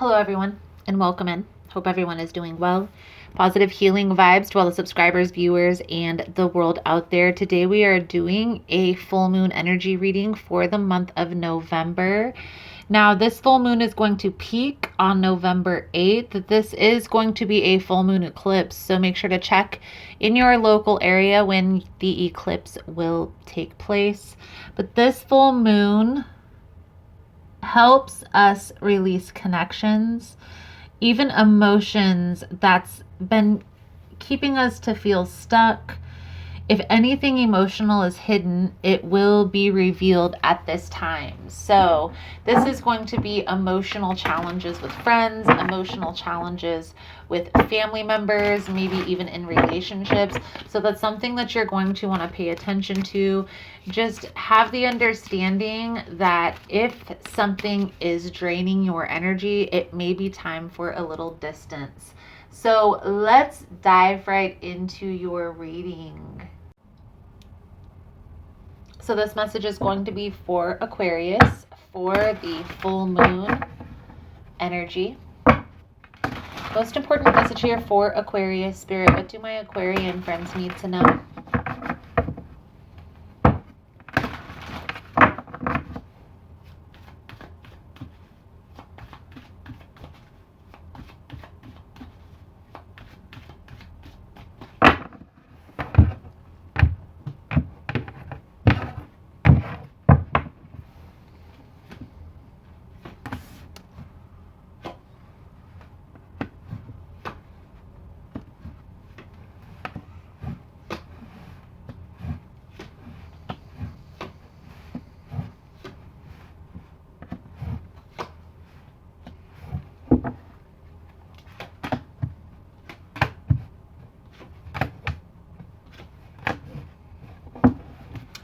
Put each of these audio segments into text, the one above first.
Hello, everyone, and welcome in. Hope everyone is doing well. Positive healing vibes to all the subscribers, viewers, and the world out there. Today, we are doing a full moon energy reading for the month of November. Now, this full moon is going to peak on November 8th. This is going to be a full moon eclipse, so make sure to check in your local area when the eclipse will take place. But this full moon helps us release connections, even emotions that's been keeping us to feel stuck. If anything emotional is hidden, it will be revealed at this time. So this is going to be emotional challenges with friends, emotional challenges with family members, maybe even in relationships. So that's something that you're going to want to pay attention to. Just have the understanding that if something is draining your energy, it may be time for a little distance. So let's dive right into your reading. So this message is going to be for Aquarius for the full moon energy. Most important message here for Aquarius spirit. What do my Aquarian friends need to know?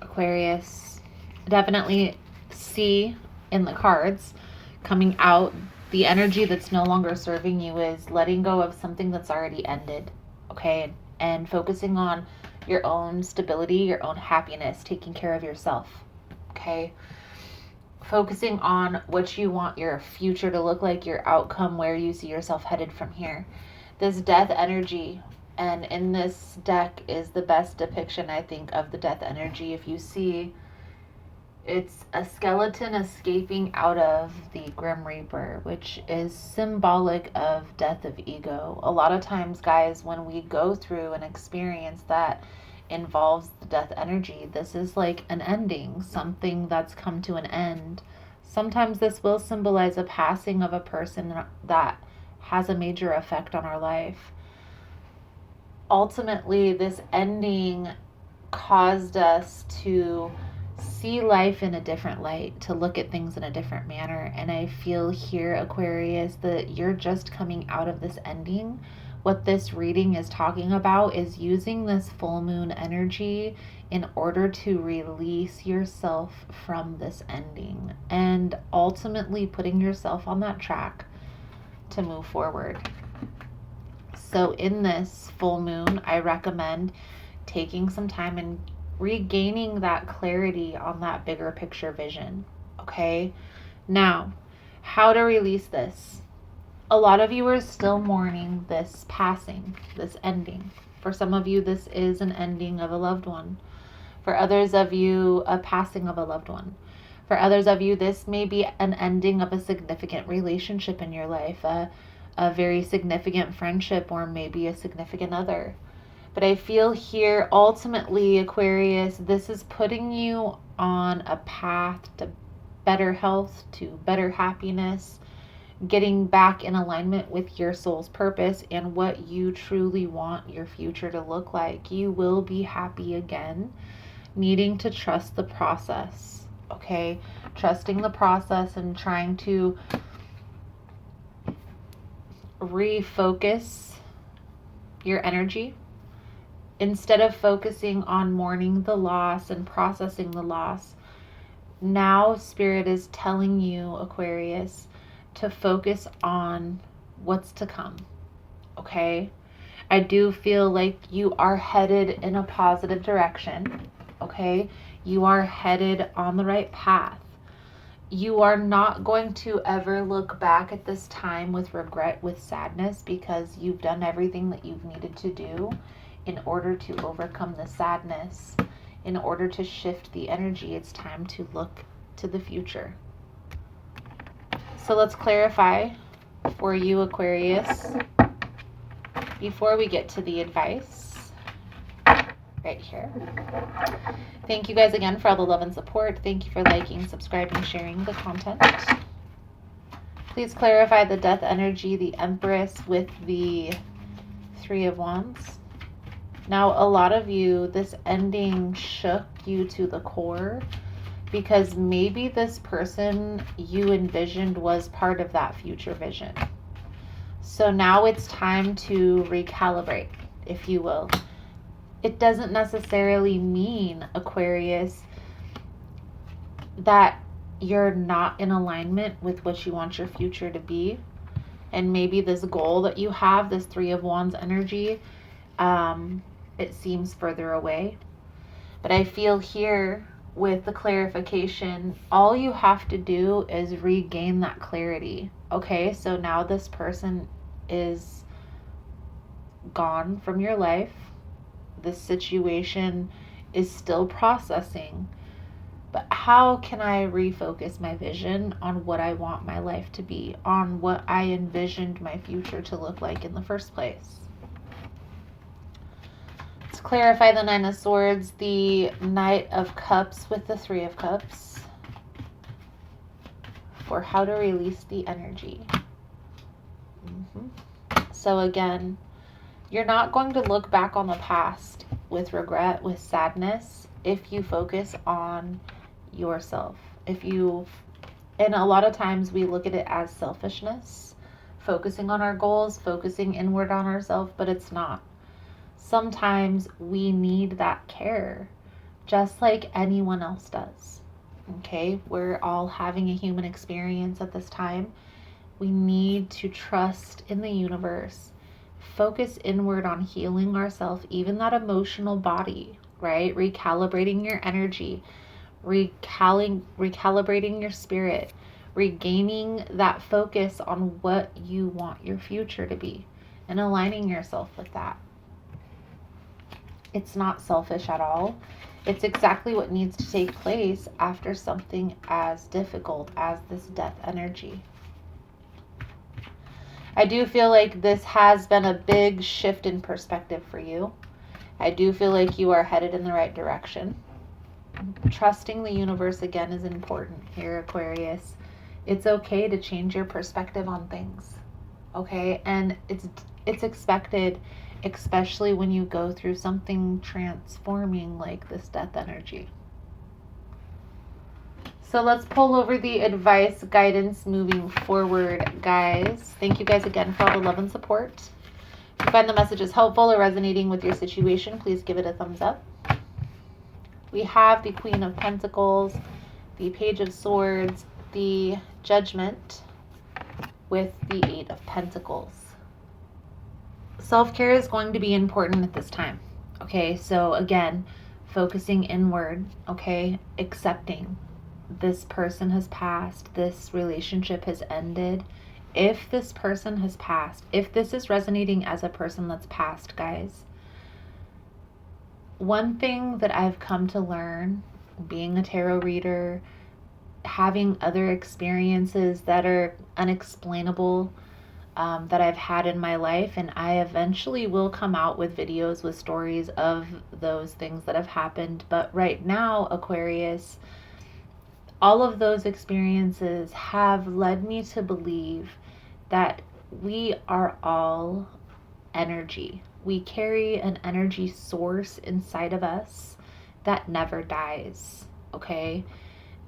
Aquarius, definitely see in the cards coming out the energy that's no longer serving you is letting go of something that's already ended, okay? And focusing on your own stability, your own happiness, taking care of yourself, okay? Focusing on what you want your future to look like, your outcome, where you see yourself headed from here. This death energy, and in this deck is the best depiction, I think, of the death energy. If you see, it's a skeleton escaping out of the Grim Reaper, which is symbolic of death of ego. A lot of times, guys, when we go through an experience that involves the death energy, this is like an ending, something that's come to an end. Sometimes this will symbolize a passing of a person that has a major effect on our life. Ultimately, this ending caused us to see life in a different light, to look at things in a different manner. And I feel here, Aquarius, that you're just coming out of this ending. What this reading is talking about is using this full moon energy in order to release yourself from this ending and ultimately putting yourself on that track to move forward. So in this full moon, I recommend taking some time and regaining that clarity on that bigger picture vision, okay? Now, how to release this? A lot of you are still mourning this passing, this ending. For some of you, this is an ending of a loved one. For others of you, a passing of a loved one. For others of you, this may be an ending of a significant relationship in your life, a very significant friendship, or maybe a significant other. But I feel here, ultimately, Aquarius, this is putting you on a path to better health, to better happiness, getting back in alignment with your soul's purpose and what you truly want your future to look like. You will be happy again, needing to trust the process, okay? Trusting the process and trying to refocus your energy instead of focusing on mourning the loss and processing the loss. Now Spirit is telling you, Aquarius, to focus on what's to come, okay? I do feel like you are headed in a positive direction, okay? You are headed on the right path. you are not going to ever look back at this time with regret, with sadness, because you've done everything that you've needed to do in order to overcome the sadness. In order to shift the energy, it's time to look to the future. So let's clarify for you, Aquarius, before we get to the advice right here. Thank you guys again for all the love and support. Thank you for liking, subscribing, sharing the content. Please clarify the death energy, the Empress with the Three of Wands. Now, a lot of you, this ending shook you to the core because maybe this person you envisioned was part of that future vision. So now it's time to recalibrate, if you will. It doesn't necessarily mean, Aquarius, that you're not in alignment with what you want your future to be. And maybe this goal that you have, this Three of Wands energy, it seems further away. But I feel here with the clarification, all you have to do is regain that clarity. Okay, so now this person is gone from your life. This situation is still processing. But how can I refocus my vision on what I want my life to be, on what I envisioned my future to look like in the first place? Let's clarify the Nine of Swords, the Knight of Cups with the Three of Cups, for how to release the energy. So again, you're not going to look back on the past with regret, with sadness, if you focus on yourself. And a lot of times we look at it as selfishness, focusing on our goals, focusing inward on ourselves, but it's not. Sometimes we need that care, just like anyone else does. Okay, we're all having a human experience at this time. We need to trust in the universe, focus inward on healing ourselves, even that emotional body, right? Recalibrating your energy, recalibrating your spirit, regaining that focus on what you want your future to be and aligning yourself with that. It's not selfish at all. It's exactly what needs to take place after something as difficult as this death energy. I do feel like this has been a big shift in perspective for you. I do feel like you are headed in the right direction. Trusting the universe again is important here, Aquarius. It's okay to change your perspective on things. Okay? And it's expected, especially when you go through something transforming like this death energy. So let's pull over the advice, guidance moving forward, guys. Thank you guys again for all the love and support. If you find the messages helpful or resonating with your situation, please give it a thumbs up. We have the Queen of Pentacles, the Page of Swords, the Judgment with the Eight of Pentacles. Self-care is going to be important at this time. Okay, so again, focusing inward, okay, accepting. This person has passed, this relationship has ended. If this person has passed, if this is resonating as a person that's passed, guys, one thing that I've come to learn, being a tarot reader, having other experiences that are unexplainable, that I've had in my life, and I eventually will come out with videos with stories of those things that have happened. But right now, Aquarius, all of those experiences have led me to believe that we are all energy. We carry an energy source inside of us that never dies, okay?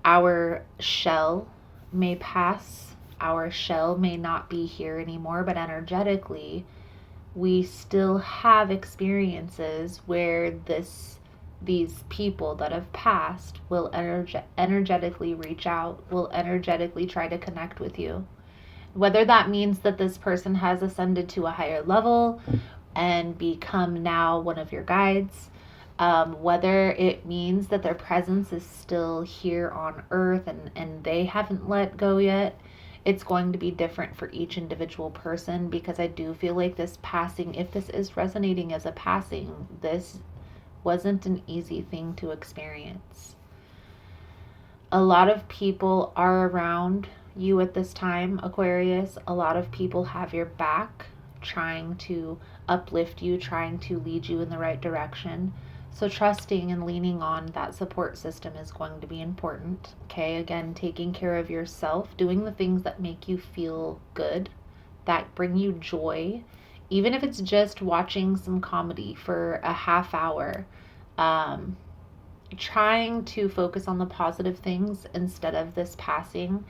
Our shell may pass, our shell may not be here anymore, but energetically, we still have experiences where these people that have passed will energetically reach out, will energetically try to connect with you. Whether that means that this person has ascended to a higher level and become now one of your guides, Whether it means that their presence is still here on earth and they haven't let go yet, it's going to be different for each individual person, because I do feel like this passing, if this is resonating as a passing, this wasn't an easy thing to experience. A lot of people are around you at this time, Aquarius. A lot of people have your back, trying to uplift you, trying to lead you in the right direction. So trusting and leaning on that support system is going to be important. Okay, again, taking care of yourself, doing the things that make you feel good, that bring you joy, even if it's just watching some comedy for a half hour. Trying to focus on the positive things instead of this passing.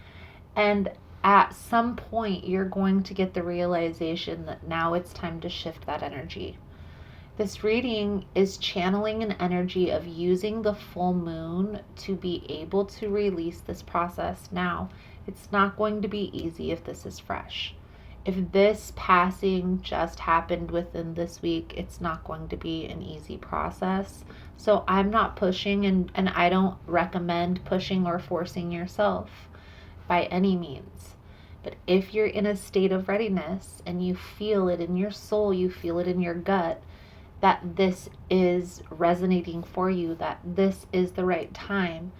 And at some point, you're going to get the realization that now it's time to shift that energy. This reading is channeling an energy of using the full moon to be able to release this process now. It's not going to be easy if this is fresh. If this passing just happened within this week, it's not going to be an easy process. So I'm not pushing, and I don't recommend pushing or forcing yourself by any means. But if you're in a state of readiness and you feel it in your soul, you feel it in your gut, that this is resonating for you, that this is the right time,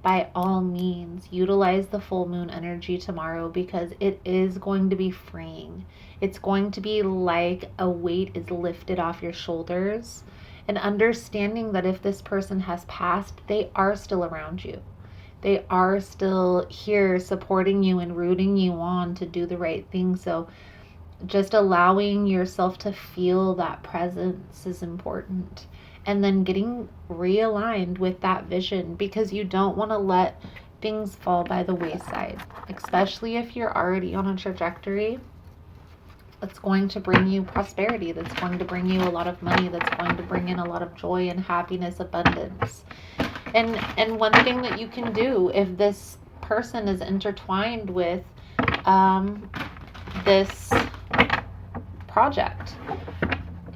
by all means, utilize the full moon energy tomorrow, because it is going to be freeing. It's going to be like a weight is lifted off your shoulders, and understanding that if this person has passed, they are still around you. They are still here supporting you and rooting you on to do the right thing. So just allowing yourself to feel that presence is important. And then getting realigned with that vision, because you don't want to let things fall by the wayside, especially if you're already on a trajectory that's going to bring you prosperity, that's going to bring you a lot of money, that's going to bring in a lot of joy and happiness, abundance. And one thing that you can do if this person is intertwined with this project,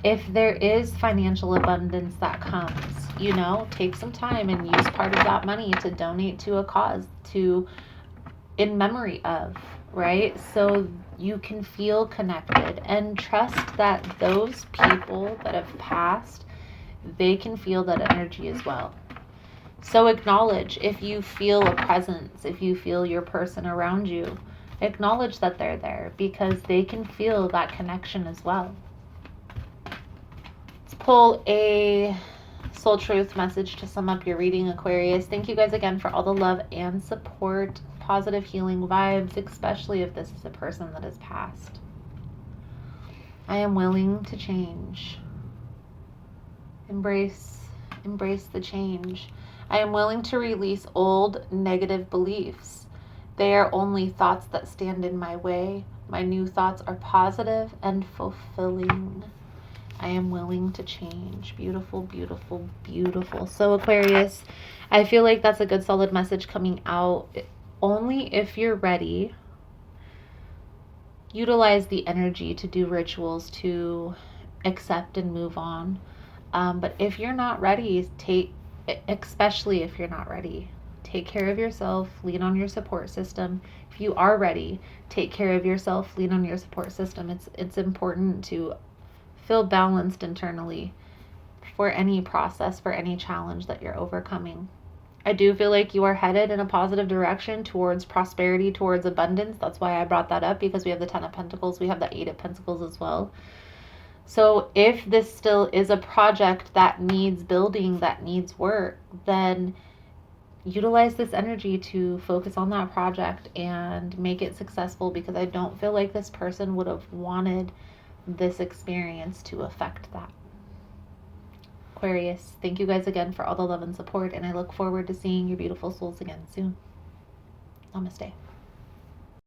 if there is financial abundance that comes, take some time and use part of that money to donate to a cause, to in memory of, right? So you can feel connected and trust that those people that have passed, they can feel that energy as well. So acknowledge if you feel a presence, if you feel your person around you, acknowledge that they're there, because they can feel that connection as well. Let's pull a soul truth message to sum up your reading, Aquarius. Thank you guys again for all the love and support, positive healing vibes, especially if this is a person that has passed. I am willing to change. Embrace the change. I am willing to release old negative beliefs. They are only thoughts that stand in my way. My new thoughts are positive and fulfilling. I am willing to change. Beautiful, beautiful, beautiful. So Aquarius, I feel like that's a good solid message coming out. Only if you're ready, utilize the energy to do rituals to accept and move on. But if you're not ready, especially if you're not ready, take care of yourself, lean on your support system. If you are ready, take care of yourself, lean on your support system. It's important to feel balanced internally for any process, for any challenge that you're overcoming. I do feel like you are headed in a positive direction towards prosperity, towards abundance. That's why I brought that up, because we have the 10 of Pentacles, we have the 8 of Pentacles as well. So if this still is a project that needs building, that needs work, then utilize this energy to focus on that project and make it successful, because I don't feel like this person would have wanted this experience to affect that. Aquarius, thank you guys again for all the love and support, and I look forward to seeing your beautiful souls again soon. Namaste.